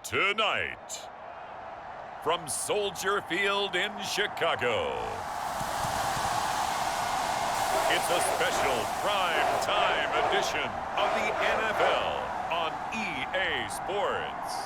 Tonight, from Soldier Field in Chicago, it's a special prime time edition of the NFL on EA Sports.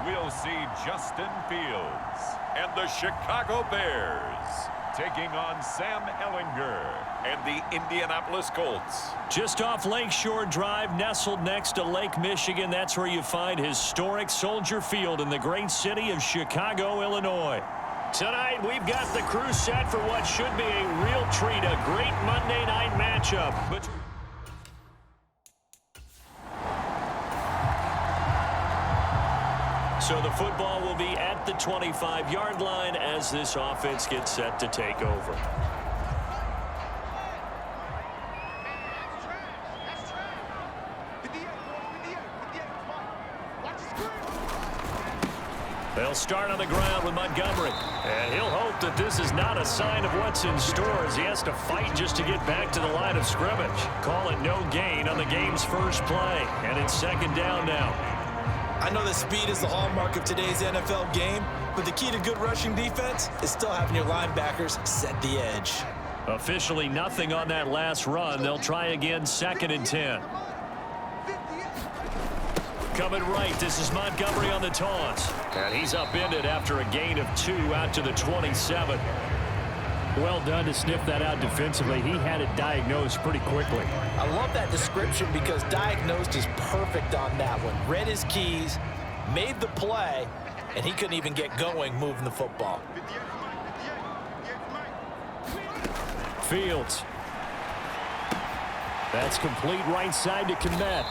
We'll see Justin Fields and the Chicago Bears taking on Sam Ehlinger and the Indianapolis Colts. Just off Lakeshore Drive, nestled next to Lake Michigan. That's where you find historic Soldier Field in the great city of Chicago, Illinois. Tonight, we've got the crew set for what should be a real treat, a great Monday night matchup. So the football will be at the 25-yard line as this offense gets set to take over. They'll start on the ground with Montgomery. And he'll hope that this is not a sign of what's in store as he has to fight just to get back to the line of scrimmage. Call it no gain on the game's first play. And it's second down now. I know that speed is the hallmark of today's NFL game, but the key to good rushing defense is still having your linebackers set the edge. Officially nothing on that last run. They'll try again, 2nd and 10. Coming right, this is Montgomery on the toss. And he's upended after a gain of 2 out to the 27. Well done to sniff that out defensively. He had it diagnosed pretty quickly. I love that description because diagnosed is perfect on that one. Read his keys, made the play, and he couldn't even get going moving the football. Fields. That's complete right side to Kmet.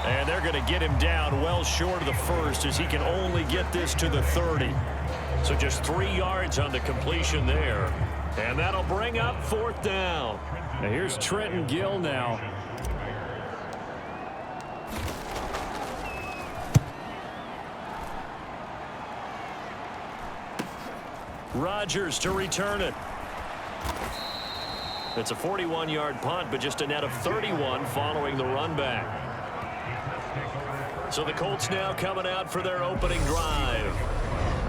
And they're going to get him down well short of the first as he can only get this to the 30. So just 3 yards on the completion there. And that'll bring up 4th down. Now here's Trenton Gill now. Rodgers to return it. It's a 41-yard punt, but just a net of 31 following the run back. So the Colts now coming out for their opening drive.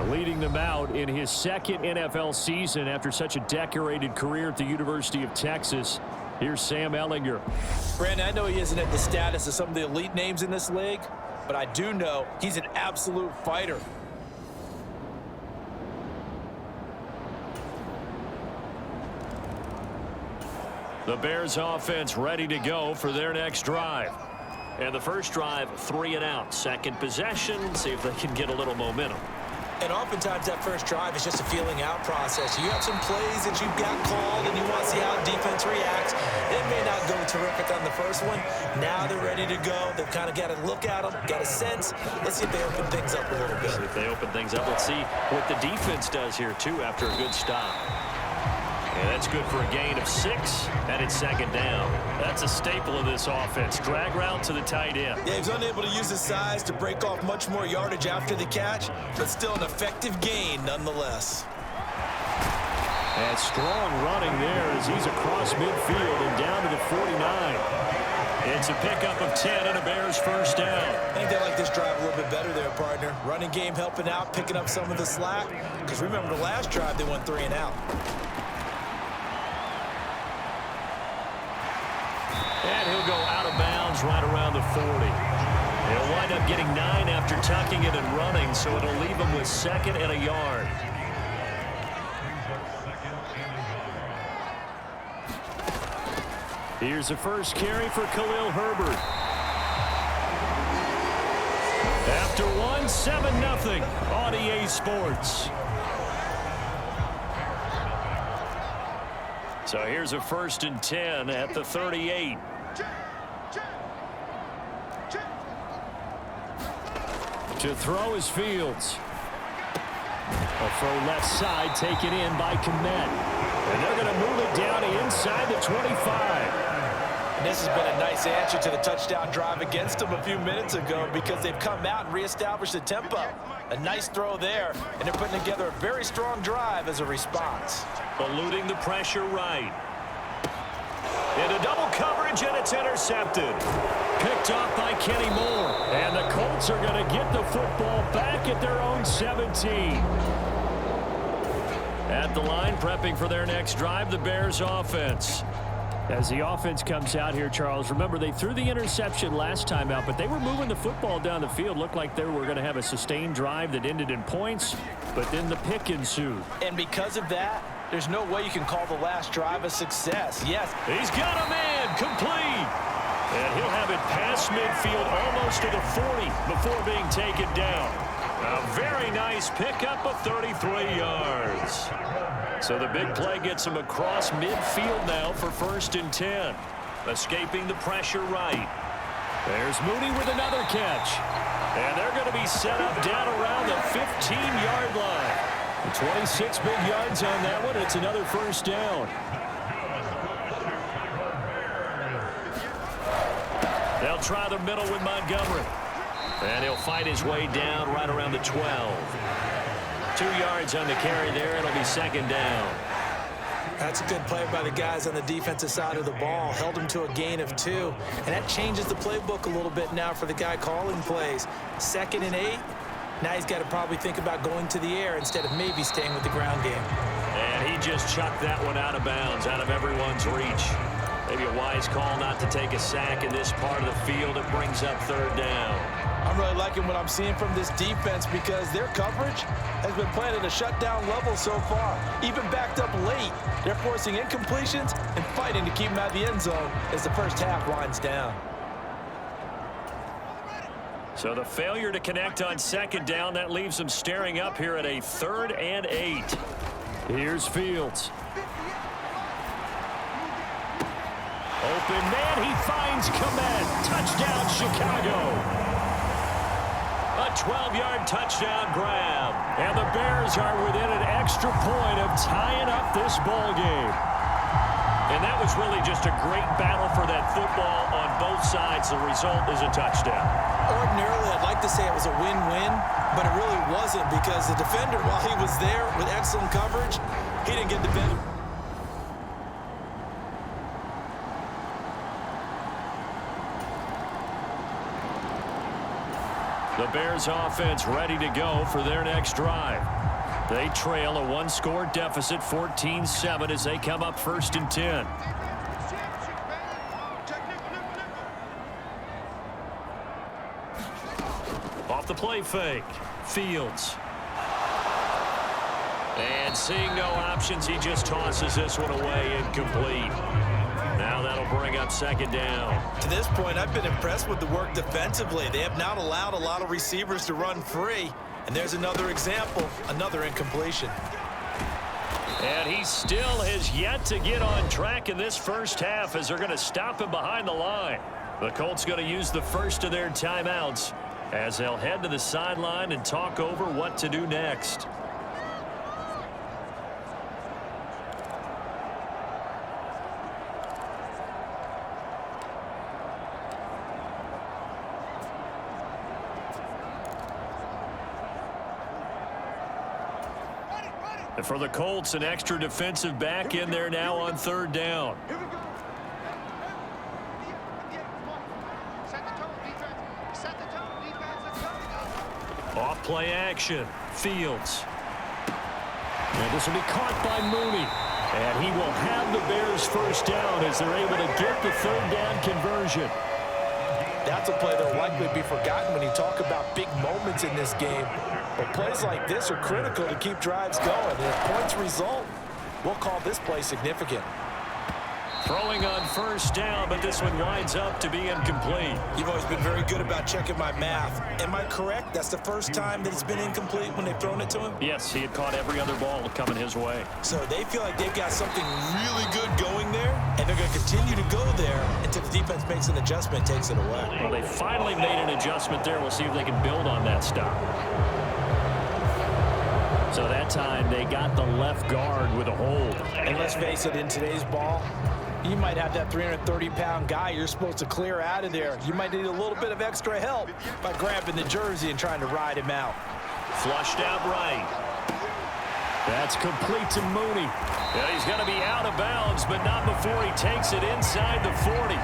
Leading them out in his 2nd NFL season after such a decorated career at the University of Texas. Here's Sam Ehlinger. Brandon, I know he isn't at the status of some of the elite names in this league, but I do know he's an absolute fighter. The Bears offense ready to go for their next drive. And the first drive, 3 and out. Second possession, see if they can get a little momentum. And oftentimes that first drive is just a feeling out process. You have some plays that you've got called and you want to see how defense reacts. It may not go terrific on the first one. Now they're ready to go. They've kind of got to look at them, got a sense. Let's see if they open things up a little bit. See if they open things up. Let's see what the defense does here, too, after a good stop. And that's good for a gain of 6, and it's 2nd down. That's a staple of this offense. Drag route to the tight end. Yeah, he's unable to use his size to break off much more yardage after the catch, but still an effective gain nonetheless. And strong running there as he's across midfield and down to the 49. It's a pickup of 10 and a Bears first down. I think they like this drive a little bit better there, partner. Running game helping out, picking up some of the slack. Because remember the last drive, they went 3 and out. And he'll go out of bounds right around the 40. He'll wind up getting 9 after tucking it and running, so it'll leave him with 2nd and a yard. Here's the first carry for Khalil Herbert. After 7-0 on EA Sports. So here's a 1st and 10 at the 38. To throw is Fields. A throw left side taken in by Kmet. And they're going to move it down inside the 25. And this has been a nice answer to the touchdown drive against them a few minutes ago because they've come out and reestablished the tempo. A nice throw there, and they're putting together a very strong drive as a response. Eluding the pressure right. Into double coverage, and it's intercepted. Picked off by Kenny Moore. And the Colts are going to get the football back at their own 17. At the line, prepping for their next drive, the Bears offense. As the offense comes out here, Charles, remember they threw the interception last time out, but they were moving the football down the field. Looked like they were going to have a sustained drive that ended in points, but then the pick ensued. And because of that, there's no way you can call the last drive a success. Yes. He's got a man complete. And he'll have it past midfield almost to the 40 before being taken down. A very nice pickup of 33 yards. So the big play gets him across midfield now for 1st and 10. Escaping the pressure right. There's Mooney with another catch. And they're going to be set up down around the 15-yard line. 26 big yards on that one. It's another 1st down. They'll try the middle with Montgomery. And he'll fight his way down right around the 12. 2 yards on the carry there. It'll be 2nd down. That's a good play by the guys on the defensive side of the ball. Held him to a gain of 2. And that changes the playbook a little bit now for the guy calling plays. 2nd and 8. Now he's got to probably think about going to the air instead of maybe staying with the ground game. And he just chucked that one out of bounds, out of everyone's reach. Maybe a wise call not to take a sack in this part of the field. It brings up 3rd down. I'm really liking what I'm seeing from this defense because their coverage has been playing at a shutdown level so far. Even backed up late, they're forcing incompletions and fighting to keep them out of the end zone as the first half winds down. So the failure to connect on 2nd down, that leaves them staring up here at a 3rd and 8. Here's Fields. Open man, he finds Kmet. Touchdown, Chicago. A 12-yard touchdown grab. And the Bears are within an extra point of tying up this ball game. And that was really just a great battle for that football on both sides. The result is a touchdown. Ordinarily, I'd like to say it was a win-win, but it really wasn't because the defender, while he was there with excellent coverage, he didn't get the benefit. The Bears offense ready to go for their next drive. They trail a 1-score deficit, 14-7, as they come up 1st and 10. Off the play fake, Fields. And seeing no options, he just tosses this one away, incomplete. Now that'll bring up 2nd down. To this point, I've been impressed with the work defensively. They have not allowed a lot of receivers to run free. And there's another example, another incompletion. And he still has yet to get on track in this first half as they're going to stop him behind the line. The Colts going to use the first of their timeouts as they'll head to the sideline and talk over what to do next. And for the Colts, an extra defensive back in there now on 3rd down. Off play action, Fields. And this will be caught by Mooney. And he will have the Bears 1st down as they're able to get the 3rd down conversion. That's a play that will likely be forgotten when you talk about big moments in this game. But plays like this are critical to keep drives going. And if points result, we'll call this play significant. Throwing on first down, but this one winds up to be incomplete. You've always been very good about checking my math. Am I correct? That's the first time that it's been incomplete when they've thrown it to him? Yes, he had caught every other ball coming his way. So they feel like they've got something really good going there, and they're going to continue to go there until the defense makes an adjustment, takes it away. Well, they finally made an adjustment there. We'll see if they can build on that stop. So that time they got the left guard with a hold. And let's face it, in today's ball, you might have that 330-pound guy you're supposed to clear out of there. You might need a little bit of extra help by grabbing the jersey and trying to ride him out. Flushed out right. That's complete to Mooney. Yeah, he's going to be out of bounds, but not before he takes it inside the 40.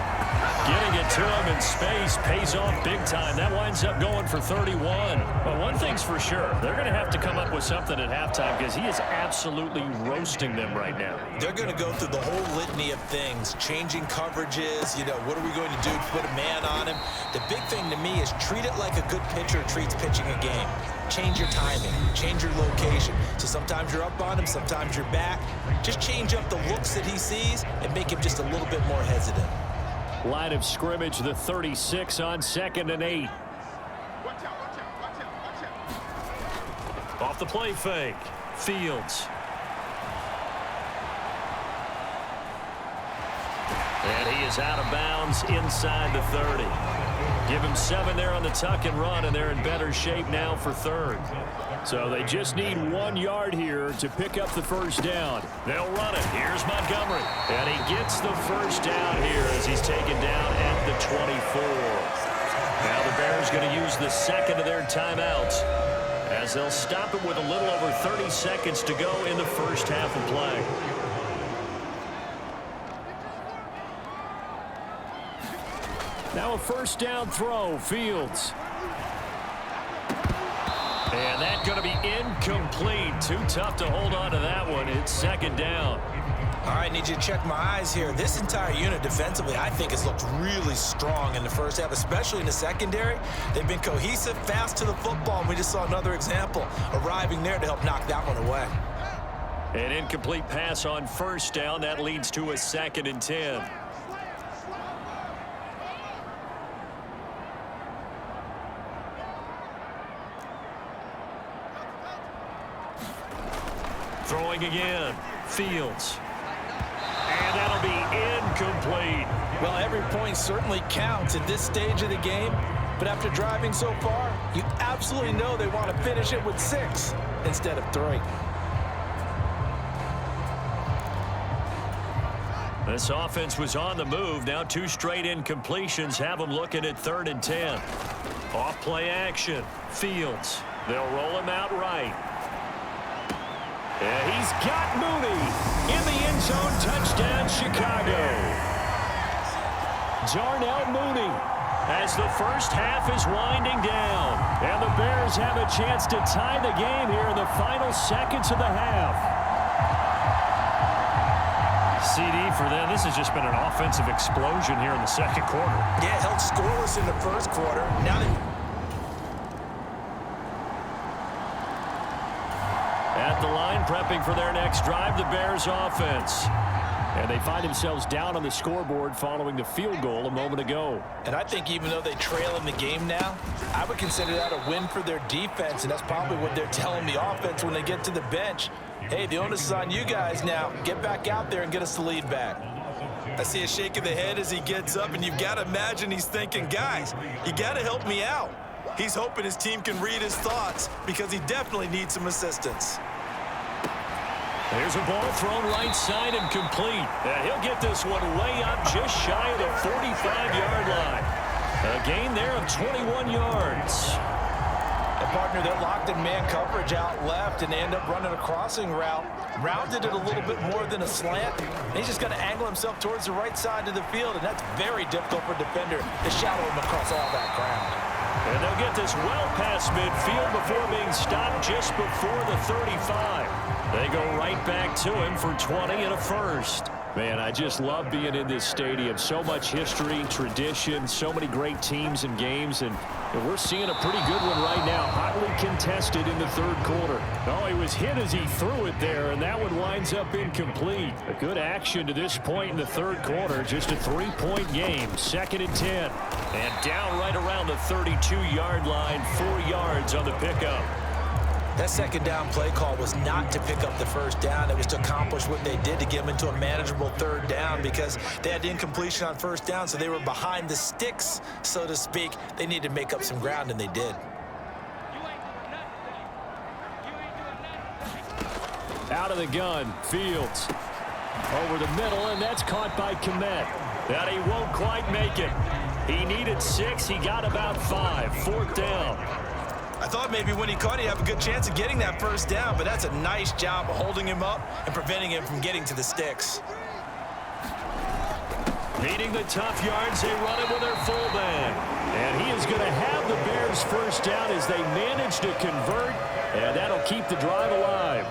Getting it to him in space pays off big time. That winds up going for 31. But one thing's for sure, they're going to have to come up with something at halftime because he is absolutely roasting them right now. They're going to go through the whole litany of things, changing coverages, what are we going to do to put a man on him? The big thing to me is treat it like a good pitcher treats pitching a game. Change your timing, change your location. So sometimes you're up on him, sometimes you're back. Just change up the looks that he sees and make him just a little bit more hesitant. Line of scrimmage, the 36 on 2nd and 8. Off the play fake, Fields. And he is out of bounds inside the 30. Give him 7 there on the tuck and run, and they're in better shape now for 3rd. So they just need 1 yard here to pick up the first down. They'll run it. Here's Montgomery. And he gets the first down here as he's taken down at the 24. Now the Bears going to use the second of their timeouts as they'll stop it with a little over 30 seconds to go in the first half of play. Now a first down throw, Fields. And that's going to be incomplete. Too tough to hold on to that one. It's 2nd down. All right, need you to check my eyes here. This entire unit defensively, I think, has looked really strong in the first half, especially in the secondary. They've been cohesive, fast to the football, and we just saw another example arriving there to help knock that one away. An incomplete pass on first down. That leads to a 2nd and 10. Throwing again, Fields. And that'll be incomplete. Well, every point certainly counts at this stage of the game, but after driving so far, you absolutely know they want to finish it with 6 instead of 3. This offense was on the move. Now 2 straight incompletions have them looking at 3rd and 10. Off play action, Fields. They'll roll him out right. And he's got Mooney in the end zone. Touchdown, Chicago. Darnell Mooney as the first half is winding down. And the Bears have a chance to tie the game here in the final seconds of the half. CD for them. This has just been an offensive explosion here in the 2nd quarter. Yeah, held scoreless in the 1st quarter. Now they... At the line, prepping for their next drive, the Bears offense. And they find themselves down on the scoreboard following the field goal a moment ago. And I think even though they trail in the game now, I would consider that a win for their defense, and that's probably what they're telling the offense when they get to the bench. Hey, the onus is on you guys now. Get back out there and get us the lead back. I see a shake of the head as he gets up, and you've got to imagine he's thinking, guys, you got to help me out. He's hoping his team can read his thoughts because he definitely needs some assistance. There's a ball thrown right side and complete. He'll get this one way up just shy of the 45-yard line. A gain there of 21 yards. A partner that locked in man coverage out left and they end up running a crossing route. Rounded it a little bit more than a slant. And he's just going to angle himself towards the right side of the field, and that's very difficult for a defender to shadow him across all that ground. And they'll get this well past midfield before being stopped just before the 35. They go right back to him for 20 and a first. Man, I just love being in this stadium. So much history, tradition, so many great teams and games, and we're seeing a pretty good one right now. Hotly contested in the third quarter. Oh, he was hit as he threw it there, and that one winds up incomplete. A good action to this point in the third quarter. Just a 3-point game, 2nd and 10. And down right around the 32-yard line, 4 yards on the pickup. That second down play call was not to pick up the first down. It was to accomplish what they did to get them into a manageable third down because they had incompletion on first down, so they were behind the sticks, so to speak. They needed to make up some ground, and they did. Out of the gun, Fields. Over the middle, and that's caught by Kmet. That he won't quite make it. He needed 6. He got about 5. 4th down. I thought maybe when he caught it, he'd have a good chance of getting that first down, but that's a nice job of holding him up and preventing him from getting to the sticks. Needing the tough yards, they run it with their fullback. And he is going to have the Bears first down as they manage to convert, and that'll keep the drive alive.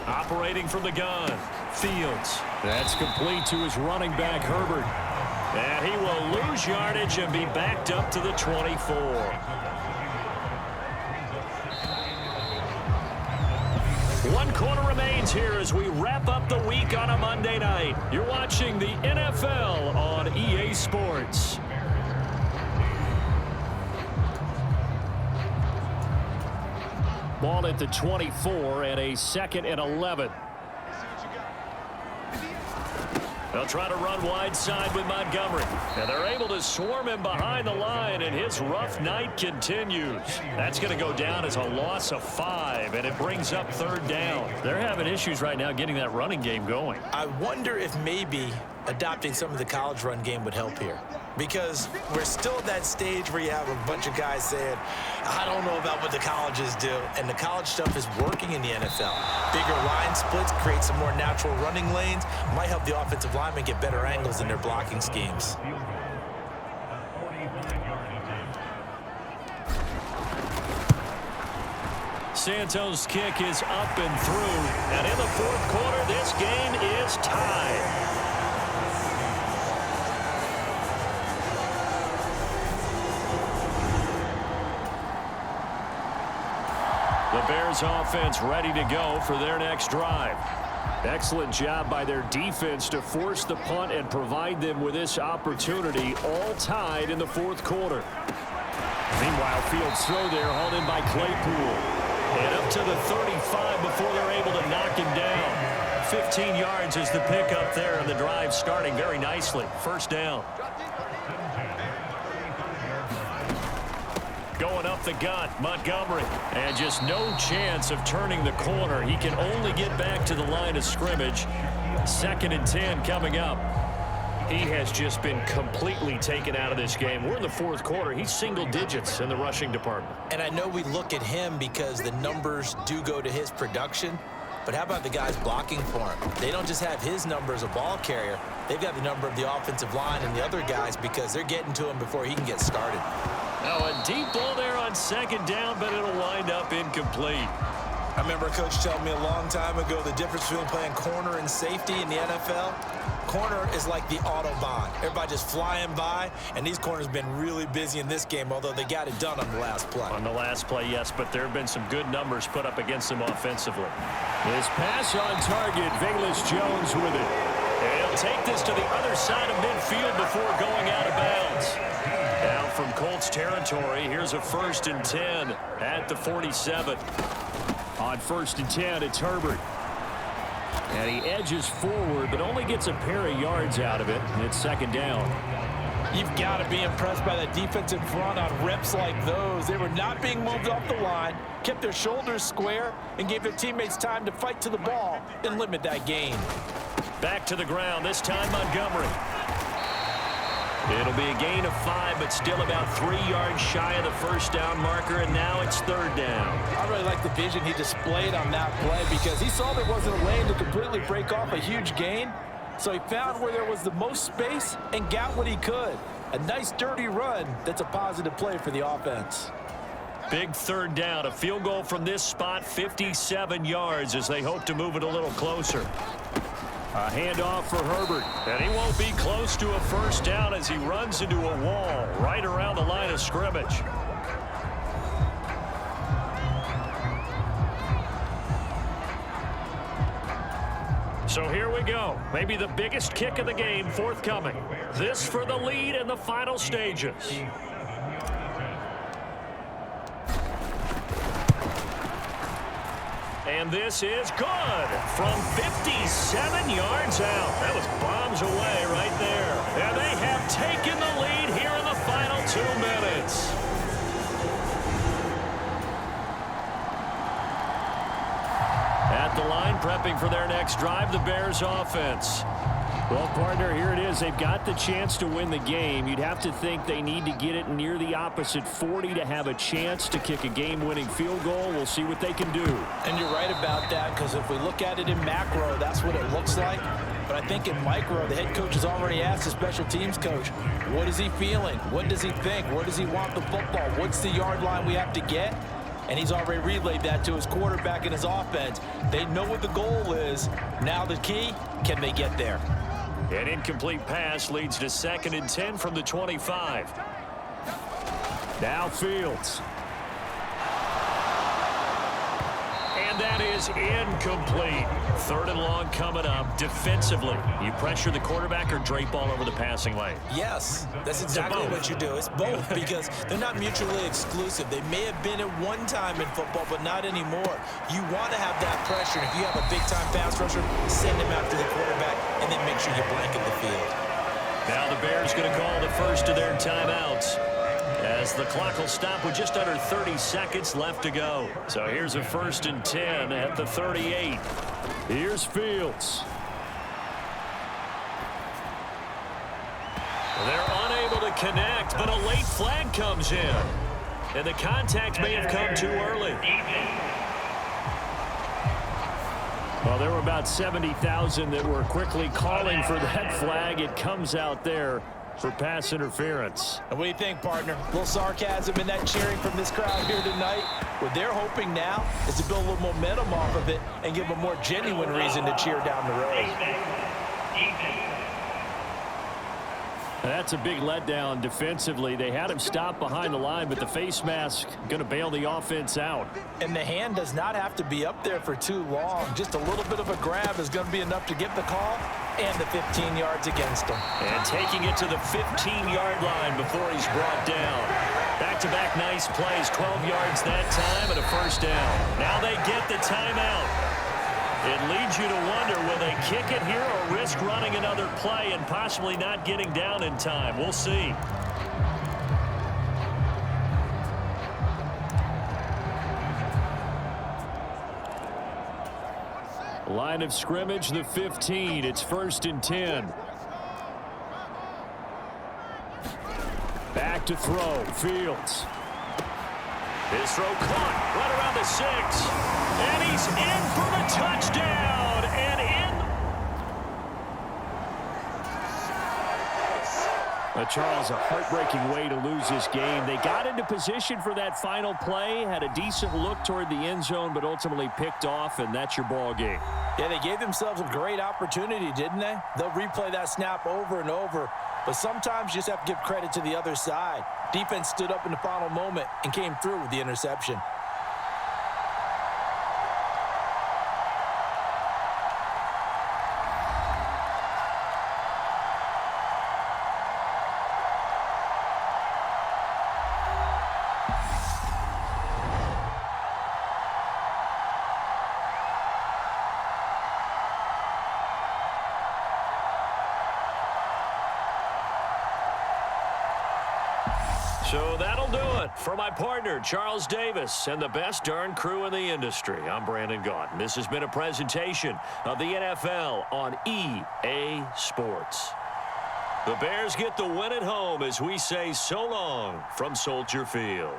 Operating from the gun, Fields. That's complete to his running back, Herbert. And he will lose yardage and be backed up to the 24. One quarter remains here as we wrap up the week on a Monday night. You're watching the NFL on EA Sports. Ball at the 24 and a 2nd and 11. They'll try to run wide side with Montgomery. And they're able to swarm him behind the line, and his rough night continues. That's going to go down as a loss of 5, and it brings up 3rd down. They're having issues right now getting that running game going. I wonder if maybe adopting some of the college run game would help here. Because we're still at that stage where you have a bunch of guys saying, I don't know about what the colleges do. And the college stuff is working in the NFL. Bigger line splits, create some more natural running lanes, might help the offensive linemen get better angles in their blocking schemes. Santos' kick is up and through. And in the 4th quarter, this game is tied. The Bears offense ready to go for their next drive. Excellent job by their defense to force the punt and provide them with this opportunity, all tied in the 4th quarter. Meanwhile, Fields' throw there hauled in by Claypool. And up to the 35 before they're able to knock him down. 15 yards is the pickup there, and the drive starting very nicely. 1st down. Going up the gut, Montgomery. And just no chance of turning the corner. He can only get back to the line of scrimmage. 2nd and 10 coming up. He has just been completely taken out of this game. We're in the 4th quarter. He's single digits in the rushing department. And I know we look at him because the numbers do go to his production. But how about the guys blocking for him? They don't just have his number as a ball carrier. They've got the number of the offensive line and the other guys because they're getting to him before he can get started. Now a deep ball there on 2nd down, but it'll wind up incomplete. I remember a coach telling me a long time ago the difference between playing corner and safety in the NFL. Corner is like the Autobahn. Everybody just flying by, and these corners have been really busy in this game, although they got it done on the last play. On the last play, yes, but there have been some good numbers put up against them offensively. His pass on target, Velus Jones with it. And he'll take this to the other side of midfield before going out of bounds. Now from Colts territory, here's a 1st and 10 at the 47. On 1st and 10, it's Herbert. And he edges forward, but only gets a pair of yards out of it. It's 2nd down. You've got to be impressed by that defense in front on reps like those. They were not being moved off the line, kept their shoulders square, and gave their teammates time to fight to the ball and limit that gain. Back to the ground, this time Montgomery. It'll be a gain of 5, but still about 3 yards shy of the 1st down marker, and now it's 3rd down. I really like the vision he displayed on that play because he saw there wasn't a lane to completely break off a huge gain. So he found where there was the most space and got what he could. A nice, dirty run that's a positive play for the offense. Big third down. A field goal from this spot, 57 yards, as they hope to move it a little closer. A handoff for Herbert. And he won't be close to a first down as he runs into a wall right around the line of scrimmage. So here we go. Maybe the biggest kick of the game forthcoming. This for the lead in the final stages. And this is good from 57 yards out. That was bombs away right there. And they have taken the lead here in the final 2 minutes. At the line, prepping for their next drive, the Bears offense. Well, partner, here it is. They've got the chance to win the game. You'd have to think they need to get it near the opposite 40 to have a chance to kick a game-winning field goal. We'll see what they can do. And you're right about that, because if we look at it in macro, that's what it looks like. But I think in micro, the head coach has already asked the special teams coach, what is he feeling? What does he think? Where does he want the football? What's the yard line we have to get? And he's already relayed that to his quarterback and his offense. They know what the goal is. Now the key, can they get there? An incomplete pass leads to 2nd and 10 from the 25. Now Fields. And that is incomplete. 3rd and long coming up. Defensively, you pressure the quarterback or drape all over the passing lane? Yes, that's exactly what you do. It's both, because they're not mutually exclusive. They may have been at one time in football, but not anymore. You want to have that pressure. If you have a big-time pass rusher, send him after the quarterback, and then make sure you blanket the field. Now the Bears going to call the first of their timeouts, as the clock will stop with just under 30 seconds left to go. So here's a 1st and 10 at the 38. Here's Fields. They're unable to connect, but a late flag comes in. And the contact may have come too early. Well, there were about 70,000 that were quickly calling for that flag. It comes out there for pass interference. And what do you think, partner? A little sarcasm in that cheering from this crowd here tonight. What they're hoping now is to build a little momentum off of it and give them a more genuine reason to cheer down the road. That's a big letdown defensively. They had him stop behind the line, but the face mask going to bail the offense out. And the hand does not have to be up there for too long. Just a little bit of a grab is going to be enough to get the call and the 15 yards against him. And taking it to the 15-yard line before he's brought down. Back-to-back nice plays, 12 yards that time and a first down. Now they get the timeout. It leads you to wonder, will they kick it here or risk running another play and possibly not getting down in time? We'll see. Line of scrimmage, the 15. It's 1st and 10. Back to throw. Fields. His throw caught right around the 6. And he's in for the touchdown. And in. Charles, a heartbreaking way to lose this game. They got into position for that final play, had a decent look toward the end zone, but ultimately picked off, and that's your ball game. Yeah, they gave themselves a great opportunity, didn't they? They'll replay that snap over and over, but sometimes you just have to give credit to the other side. Defense stood up in the final moment and came through with the interception. So that'll do it for my partner, Charles Davis, and the best darn crew in the industry. I'm Brandon Gaudin. This has been a presentation of the NFL on EA Sports. The Bears get the win at home as we say so long from Soldier Field.